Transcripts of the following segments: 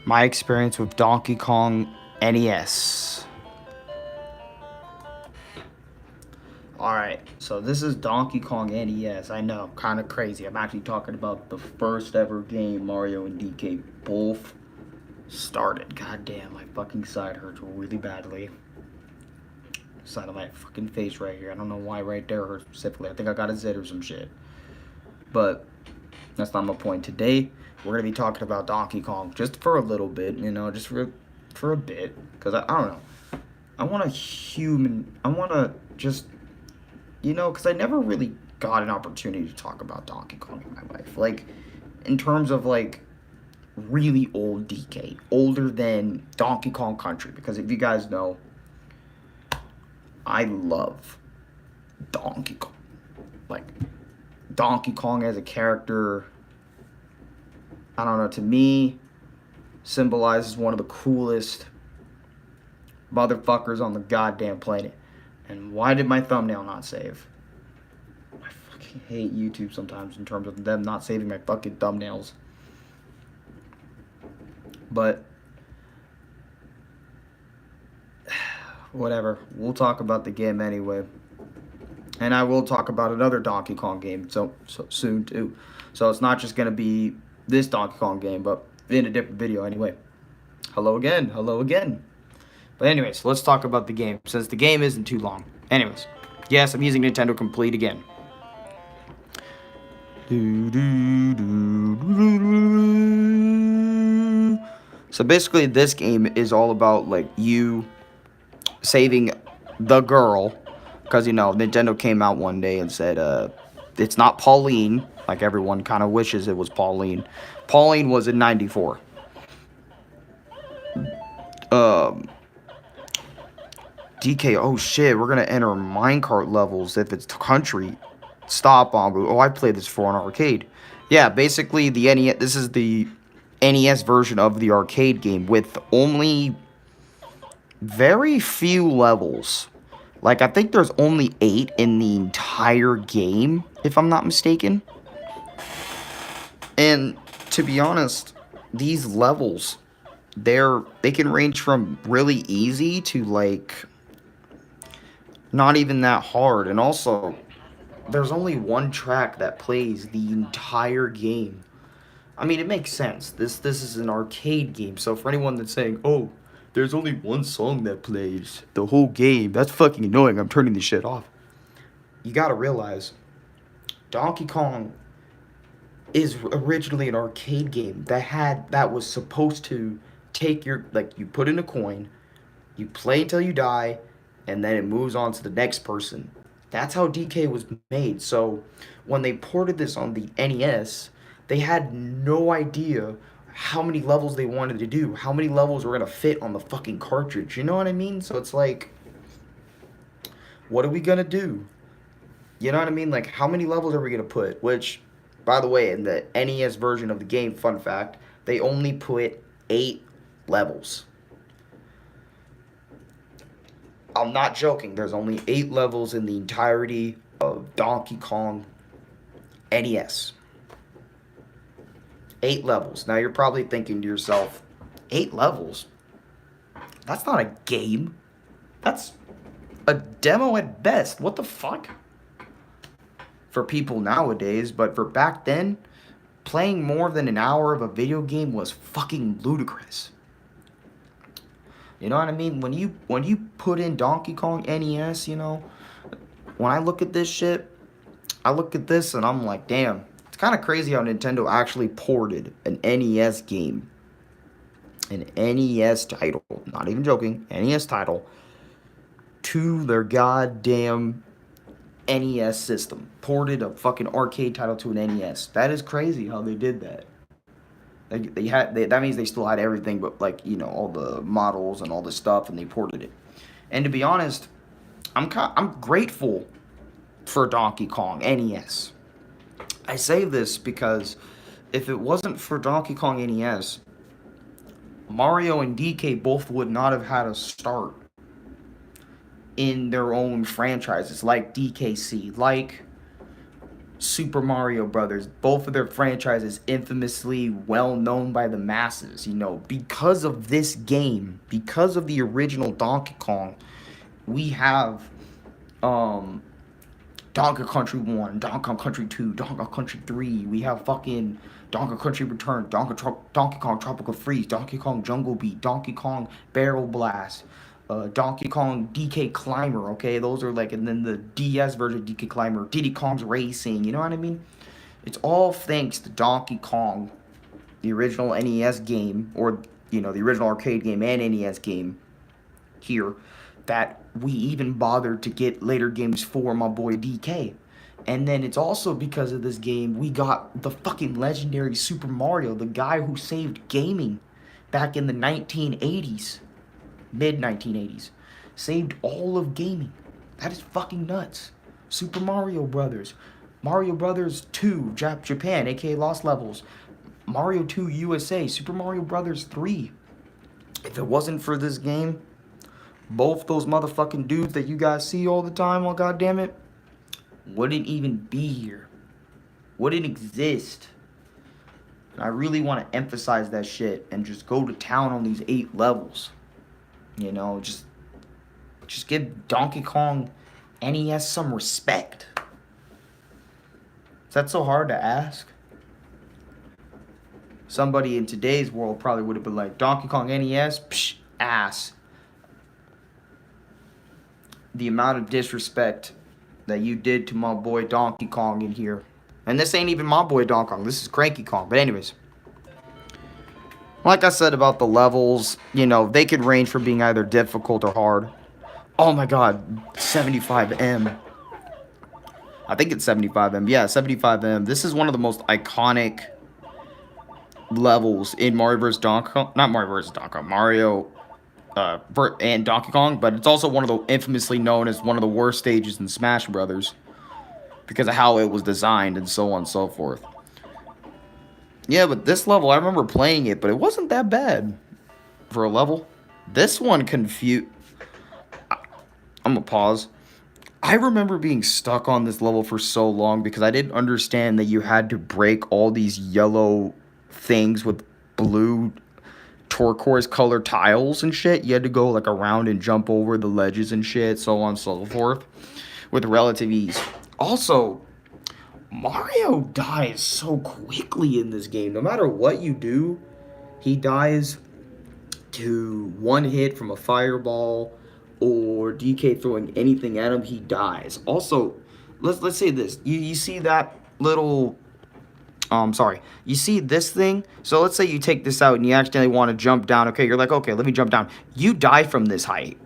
my experience with Donkey Kong NES. Alright, so this is Donkey Kong NES. I know, kind of crazy. I'm actually talking about the first ever game Mario and DK both started. God damn, my fucking side hurts really badly. Side of my fucking face right here. I don't know why right there hurts specifically. I think I got a zit or some shit. But that's not my point. Today, we're going to be talking about Donkey Kong just for a little bit, you know, just for a bit. Because I don't know. I want to just, you know, because I never really got an opportunity to talk about Donkey Kong in my life. Like, in terms of, like, really old DK. Older than Donkey Kong Country. Because if you guys know, I love Donkey Kong. Like, Donkey Kong as a character, I don't know, to me, symbolizes one of the coolest motherfuckers on the goddamn planet. And why did my thumbnail not save? I fucking hate YouTube sometimes in terms of them not saving my fucking thumbnails. But whatever, we'll talk about the game anyway. And I will talk about another Donkey Kong game so soon too. So it's not just gonna be this Donkey Kong game, but in a different video anyway. Hello again, hello again. But anyways, let's talk about the game, since the game isn't too long. Anyways, yes, I'm using Nintendo Complete again. So basically, this game is all about, like, you saving the girl. Because, you know, Nintendo came out one day and said, it's not Pauline, like everyone kind of wishes it was Pauline. Pauline was in 94. DK, oh shit, we're gonna enter minecart levels if it's country. Stop, Bongo. Oh, I played this for an arcade. Yeah, basically the NES. This is the NES version of the arcade game with only very few levels. Like, I think there's only 8 in the entire game, if I'm not mistaken. And to be honest, these levels, they can range from really easy to, like, not even that hard. And also, there's only one track that plays the entire game. I mean, it makes sense. This is an arcade game, so for anyone that's saying, "Oh, there's only one song that plays the whole game," that's fucking annoying. I'm turning this shit off. You gotta realize, Donkey Kong is originally an arcade game that was supposed to take your, like, you put in a coin, you play until you die, and then it moves on to the next person. That's how DK was made. So when they ported this on the NES, they had no idea how many levels they wanted to do, how many levels were gonna fit on the fucking cartridge. You know what I mean? So it's like, what are we gonna do? You know what I mean? Like, how many levels are we gonna put? Which, by the way, in the NES version of the game, fun fact, they only put 8 levels. I'm not joking. There's only 8 levels in the entirety of Donkey Kong NES. 8 levels. Now you're probably thinking to yourself, 8 levels? That's not a game. That's a demo at best. What the fuck? For people nowadays, but for back then, playing more than an hour of a video game was fucking ludicrous. You know what I mean? When you put in Donkey Kong NES, you know, when I look at this shit, I look at this and I'm like, damn, it's kind of crazy how Nintendo actually ported an NES game, an NES title, not even joking, NES title, to their goddamn NES system. Ported a fucking arcade title to an NES. That is crazy how they did that. That means they still had everything, but, like, you know, all the models and all the stuff, and they ported it. And to be honest, I'm grateful for Donkey Kong NES. I say this because if it wasn't for Donkey Kong NES, Mario and DK both would not have had a start in their own franchises, like DKC, like Super Mario Brothers, both of their franchises infamously well known by the masses, you know, because of this game, because of the original Donkey Kong, we have Donkey Country 1, Donkey Kong Country 2, Donkey Kong Country 3, we have fucking Donkey Kong Country Return, Donkey Kong Tropical Freeze, Donkey Kong Jungle Beat, Donkey Kong Barrel Blast, Donkey Kong DK Climber, okay? Those are like, and then the DS version of DK Climber, Diddy Kong's Racing, you know what I mean? It's all thanks to Donkey Kong, the original NES game, or, you know, the original arcade game and NES game here, that we even bothered to get later games for my boy DK. And then it's also because of this game we got the fucking legendary Super Mario, the guy who saved gaming back in the 1980s. Mid-1980s. Saved all of gaming. That is fucking nuts. Super Mario Brothers. Mario Brothers 2, Japan, aka Lost Levels. Mario 2 USA. Super Mario Brothers 3. If it wasn't for this game, both those motherfucking dudes that you guys see all the time, oh goddammit, wouldn't even be here. Wouldn't exist. And I really want to emphasize that shit and just go to town on these 8 levels. You know, just give Donkey Kong NES some respect. Is that so hard to ask? Somebody in today's world probably would have been like, Donkey Kong NES? Psh, ass. The amount of disrespect that you did to my boy Donkey Kong in here. And this ain't even my boy Donkey Kong. This is Cranky Kong. But anyways. Like I said about the levels, you know, they could range from being either difficult or hard. Oh my god, 75M. I think it's 75M. Yeah, 75M. This is one of the most iconic levels in Mario vs. Donkey Kong. Not Mario vs. Donkey Kong. Mario and Donkey Kong. But it's also one of the infamously known as one of the worst stages in Smash Brothers. Because of how it was designed and so on and so forth. Yeah, but this level, I remember playing it, but it wasn't that bad for a level. This one confused... I'm gonna pause. I remember being stuck on this level for so long because I didn't understand that you had to break all these yellow things with blue turquoise colored tiles and shit. You had to go like around and jump over the ledges and shit, so on and so forth, with relative ease. Also, Mario dies so quickly in this game. No matter what you do, he dies to one hit from a fireball or DK throwing anything at him. He dies. Also, let's say this. You see that little... You see this thing? So let's say you take this out and you accidentally want to jump down. Okay, you're like, okay, let me jump down. You die from this height.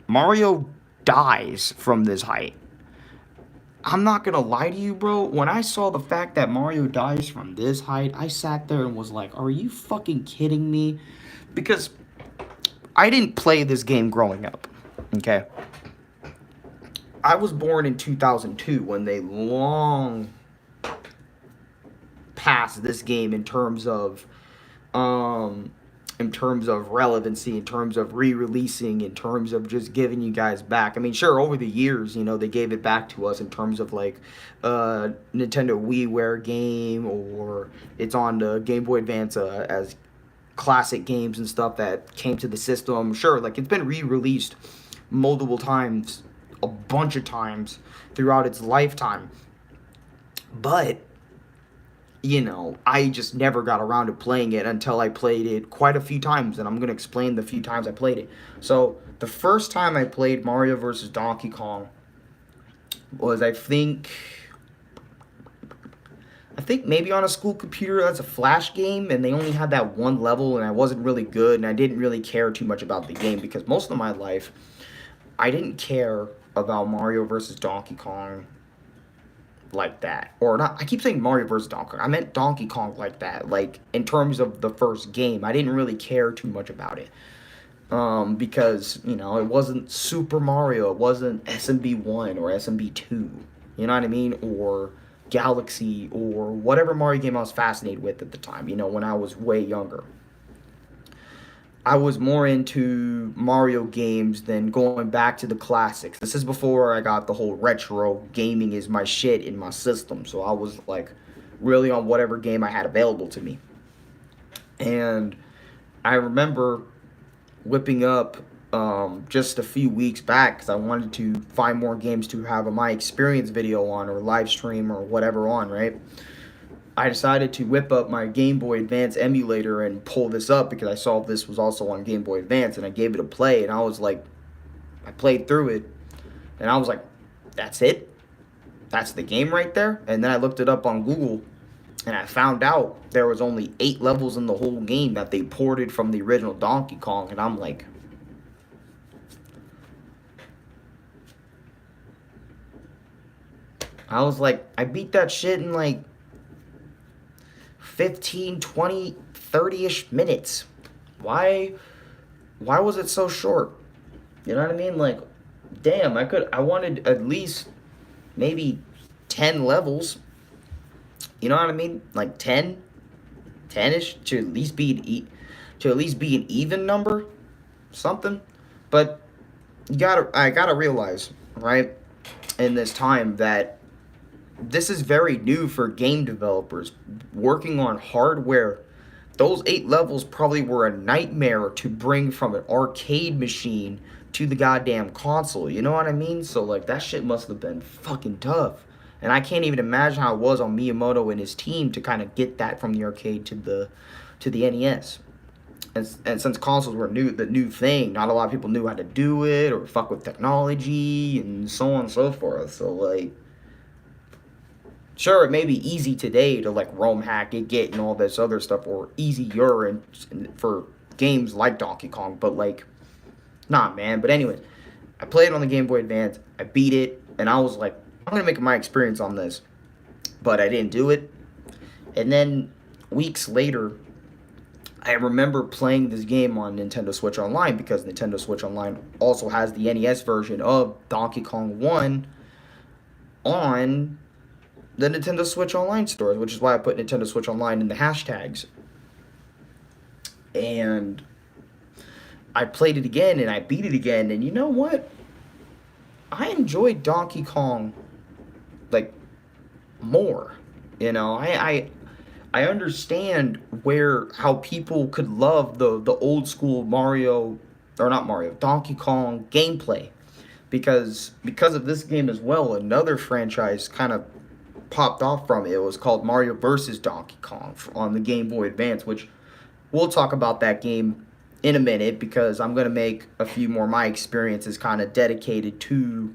Mario dies from this height. I'm not gonna lie to you, bro. When I saw the fact that Mario dies from this height, I sat there and was like, are you fucking kidding me? Because I didn't play this game growing up, okay? I was born in 2002 when they long passed this game in terms of relevancy, in terms of re-releasing, in terms of just giving you guys back. I mean, sure, over the years, you know, they gave it back to us in terms of like Nintendo WiiWare game, or it's on the Game Boy Advance as classic games and stuff that came to the system. Sure, like it's been re-released multiple times, a bunch of times throughout its lifetime. But you know, I just never got around to playing it until I played it quite a few times, and I'm going to explain the few times I played it. So, the first time I played Mario vs. Donkey Kong was, I think maybe on a school computer. That's a Flash game, and they only had that one level, and I wasn't really good, and I didn't really care too much about the game, because most of my life, I didn't care about Mario vs. Donkey Kong like that. Or not, I keep saying Mario vs. Donkey Kong. I meant Donkey Kong like that. Like, in terms of the first game, I didn't really care too much about it. Because, you know, it wasn't Super Mario. It wasn't SMB1 or SMB2. You know what I mean? Or Galaxy, or whatever Mario game I was fascinated with at the time, you know, when I was way younger. I was more into Mario games than going back to the classics. This is before I got the whole retro gaming is my shit in my system. So I was like really on whatever game I had available to me. And I remember whipping up just a few weeks back because I wanted to find more games to have a my experience video on or live stream or whatever on, right? I decided to whip up my Game Boy Advance emulator and pull this up because I saw this was also on Game Boy Advance, and I gave it a play, and I was like, I played through it, and I was like, that's it? That's the game right there? And then I looked it up on Google, and I found out there was only 8 levels in the whole game that they ported from the original Donkey Kong, and I'm like, I beat that shit in like 15, 20, 30-ish minutes. Why was it so short? You know what I mean? Like, damn, I wanted at least maybe 10 levels. You know what I mean? Like 10-ish to at least be an even number, something. But I gotta realize, right, in this time that this is very new for game developers working on hardware. Those 8 levels probably were a nightmare to bring from an arcade machine to the goddamn console. You know what I mean? So like that shit must have been fucking tough. And I can't even imagine how it was on Miyamoto and his team to kind of get that from the arcade to the NES. And since consoles were the new thing, not a lot of people knew how to do it or fuck with technology and so on and so forth. So like, sure, it may be easy today to like ROM hack it, get and all this other stuff, or easier and for games like Donkey Kong, but like, nah, man. But anyway, I played on the Game Boy Advance, I beat it, and I was like, I'm gonna make my experience on this, but I didn't do it. And then weeks later, I remember playing this game on Nintendo Switch Online because Nintendo Switch Online also has the NES version of Donkey Kong 1 on the Nintendo Switch Online stores, which is why I put Nintendo Switch Online in the hashtags. And I played it again and I beat it again, and you know what? I enjoyed Donkey Kong like more. You know, I understand how people could love the old school Mario, or not Mario, Donkey Kong gameplay, because of this game as well. Another franchise kind of popped off from it. It was called Mario vs. Donkey Kong on the Game Boy Advance, which we'll talk about that game in a minute because I'm going to make a few more of my experiences kind of dedicated to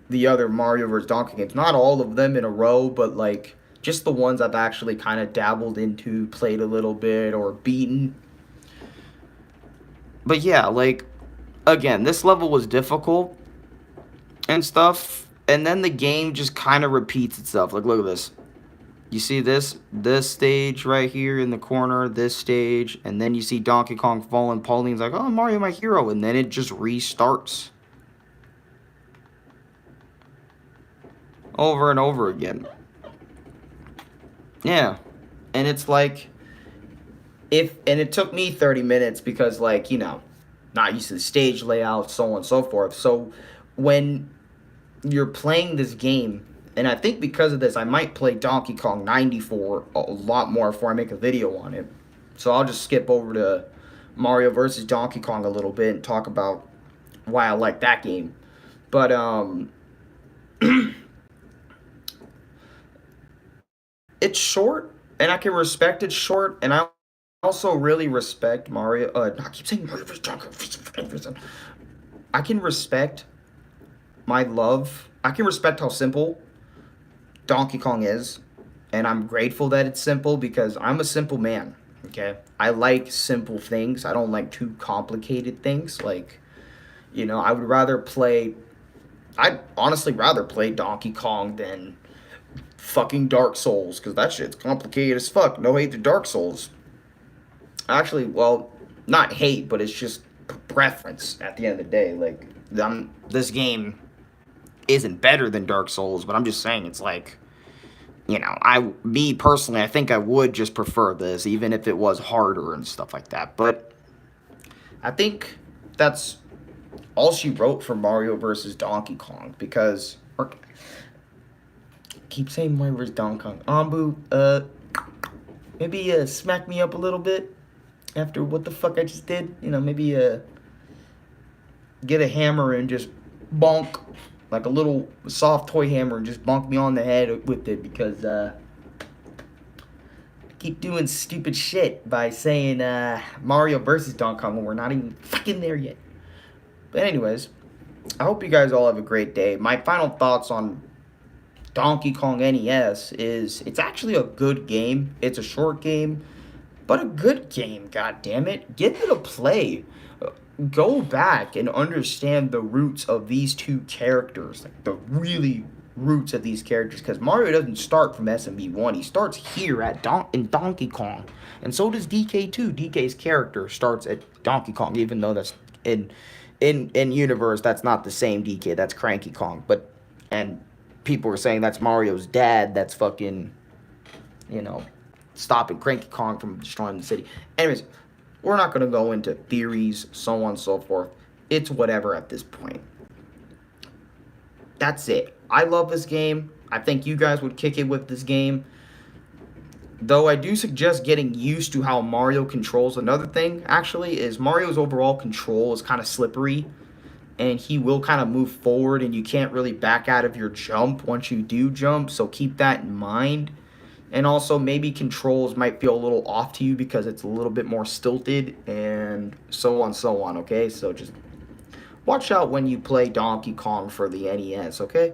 the other Mario vs. Donkey games. Not all of them in a row, but like just the ones I've actually kind of dabbled into, played a little bit, or beaten. But yeah, like, again, this level was difficult and stuff, and then the game just kind of repeats itself. Like, look at this. You see this stage right here in the corner, this stage, and then you see Donkey Kong falling. Pauline's like, oh, Mario, my hero, and then it just restarts. Over and over again. Yeah. And it's like, and it took me 30 minutes because, like, you know, not used to the stage layout, so on and so forth. So when you're playing this game, and I think because of this, I might play Donkey Kong 94 a lot more before I make a video on it. So I'll just skip over to Mario vs. Donkey Kong a little bit and talk about why I like that game. But, it's short, and I can respect it's short, and I also really respect Mario. I keep saying Mario vs. Donkey Kong. I can respect I can respect how simple Donkey Kong is, and I'm grateful that it's simple because I'm a simple man, okay? I like simple things. I don't like too complicated things. Like, you know, I'd honestly rather play Donkey Kong than fucking Dark Souls, because that shit's complicated as fuck. No hate to Dark Souls. Actually, well, not hate, but it's just preference at the end of the day. Like, this game isn't better than Dark Souls, but I'm just saying it's like, you know, me personally, I think I would just prefer this, even if it was harder and stuff like that. But I think that's all she wrote for Mario versus Donkey Kong, because keep saying Mario versus Donkey Kong. Maybe smack me up a little bit after what the fuck I just did. You know, maybe get a hammer and just bonk, like a little soft toy hammer, and just bonk me on the head with it, because I keep doing stupid shit by saying Mario versus Donkey Kong when we're not even fucking there yet. But anyways, I hope you guys all have a great day. My final thoughts on Donkey Kong NES is it's actually a good game. It's a short game, but a good game, god damn it. Give it a play. Go back and understand the roots of these two characters, like the really roots of these characters, because Mario doesn't start from SMB1. He starts here in Donkey Kong, and so does DK too. DK's character starts at Donkey Kong, even though that's in universe that's not the same DK. That's Cranky Kong, and people were saying that's Mario's dad. That's fucking, stopping Cranky Kong from destroying the city. Anyways, we're not going to go into theories, so on and so forth. It's whatever at this point. That's it. I love this game. I think you guys would kick it with this game. Though I do suggest getting used to how Mario controls. Another thing, actually, is Mario's overall control is kind of slippery. And he will kind of move forward, and you can't really back out of your jump once you do jump. So keep that in mind. And also, maybe controls might feel a little off to you because it's a little bit more stilted, and so on, okay? So just watch out when you play Donkey Kong for the NES, okay?